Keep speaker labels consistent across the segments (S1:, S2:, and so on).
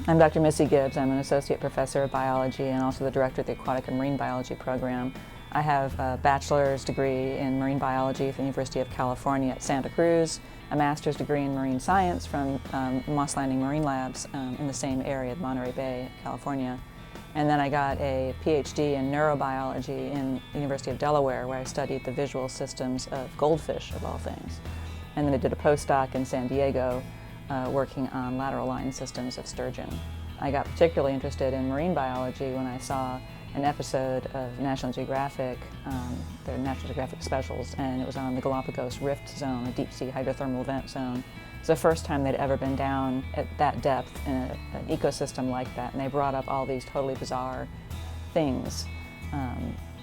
S1: I'm Dr. Missy Gibbs. I'm an associate professor of biology and also the director of the aquatic and marine biology program. I have a bachelor's degree in marine biology at the University of California at Santa Cruz, a master's degree in marine science from Moss Landing Marine Labs in the same area, Monterey Bay, California. And then I got a PhD in neurobiology in the University of Delaware, where I studied the visual systems of goldfish, of all things. And then I did a postdoc in San Diego working on lateral line systems of sturgeon. I got particularly interested in marine biology when I saw an episode of National Geographic, their National Geographic specials, and it was on the Galapagos Rift Zone, a deep-sea hydrothermal vent zone. It's the first time they'd ever been down at that depth in an ecosystem like that, and they brought up all these totally bizarre things.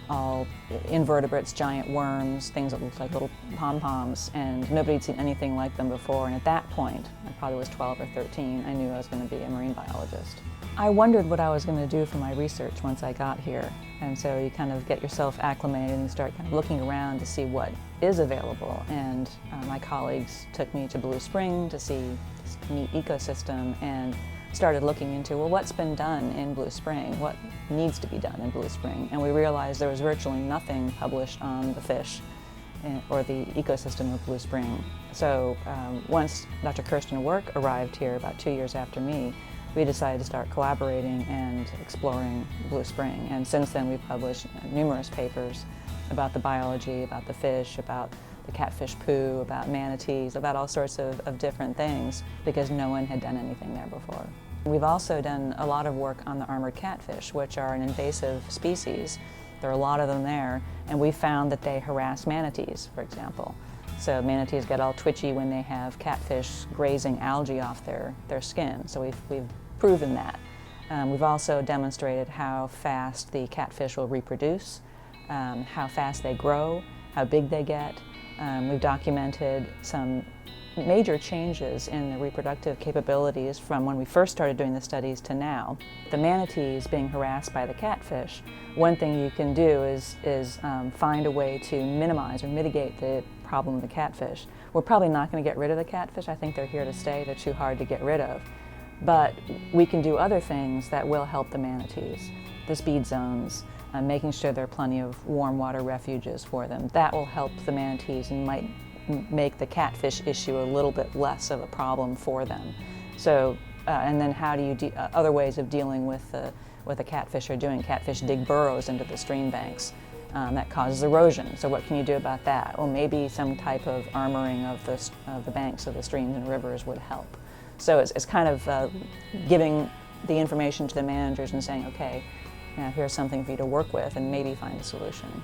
S1: All invertebrates, giant worms, things that looked like little pom-poms, and nobody'd seen anything like them before. And at that point, I probably was 12 or 13, I knew I was going to be a marine biologist. I wondered what I was going to do for my research once I got here. And so you kind of get yourself acclimated and you start kind of looking around to see what is available. And my colleagues took me to Blue Spring to see this neat ecosystem and started looking into, well, what's been done in Blue Spring? What needs to be done in Blue Spring? And we realized there was virtually nothing published on the fish or the ecosystem of Blue Spring. So once Dr. Kirsten Work arrived here about 2 years after me, we decided to start collaborating and exploring Blue Spring. And since then we've published numerous papers about the biology, about the fish, about the catfish poo, about manatees, about all sorts of different things, because no one had done anything there before. We've also done a lot of work on the armored catfish, which are an invasive species. There are a lot of them there, and we found that they harass manatees, for example. So manatees get all twitchy when they have catfish grazing algae off their skin, so we've proven that. We've also demonstrated how fast the catfish will reproduce, how fast they grow, how big they get. We've documented some major changes in the reproductive capabilities from when we first started doing the studies to now. The manatees being harassed by the catfish, one thing you can do is find a way to minimize or mitigate the problem of the catfish. We're probably not going to get rid of the catfish. I think they're here to stay. They're too hard to get rid of. But we can do other things that will help the manatees. The speed zones, making sure there are plenty of warm water refuges for them. That will help the manatees and might make the catfish issue a little bit less of a problem for them. So, and then how do you other ways of dealing with what the catfish are doing? Catfish dig burrows into the stream banks. That causes erosion. So what can you do about that? Well, maybe some type of armoring of the banks of the streams and rivers would help. So it's kind of giving the information to the managers and saying, okay, here's something for you to work with and maybe find a solution.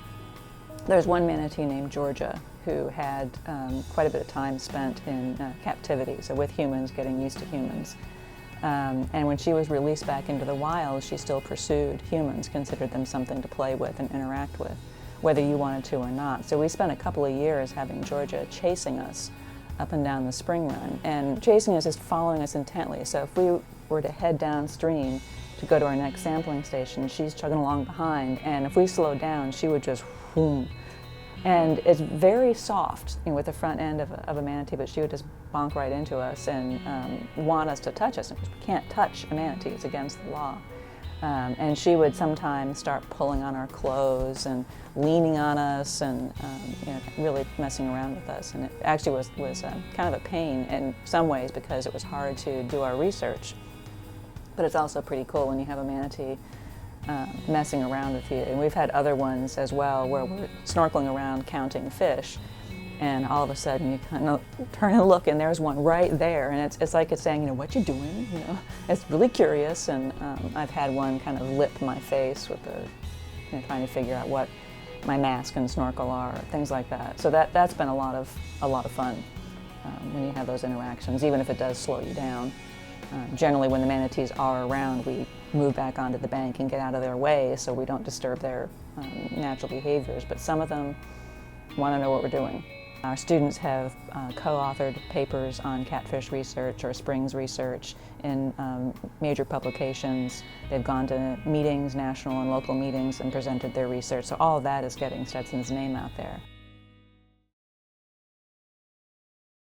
S1: There's one manatee named Georgia who had quite a bit of time spent in captivity, so with humans, getting used to humans. And when she was released back into the wild, she still pursued humans, considered them something to play with and interact with, whether you wanted to or not. So we spent a couple of years having Georgia chasing us up and down the spring run. And chasing us is following us intently. So if we were to head downstream to go to our next sampling station, she's chugging along behind, and if we slowed down, she would just whoom. And it's very soft, with the front end of a manatee, but she would just bonk right into us and want us to touch us. We can't touch a manatee, it's against the law. And she would sometimes start pulling on our clothes and leaning on us and really messing around with us. And it actually was kind of a pain in some ways because it was hard to do our research. But it's also pretty cool when you have a manatee messing around with you. And we've had other ones as well where we're snorkeling around counting fish, and all of a sudden you kind of turn and look and there's one right there, and it's like it's saying, what you doing? It's really curious. And I've had one kind of lip my face with trying to figure out what my mask and snorkel are, things like that. So that's been a lot of fun when you have those interactions, even if it does slow you down. Generally, when the manatees are around, we move back onto the bank and get out of their way so we don't disturb their natural behaviors. But some of them want to know what we're doing. Our students have co-authored papers on catfish research or springs research in major publications. They've gone to meetings, national and local meetings, and presented their research. So all of that is getting Stetson's name out there.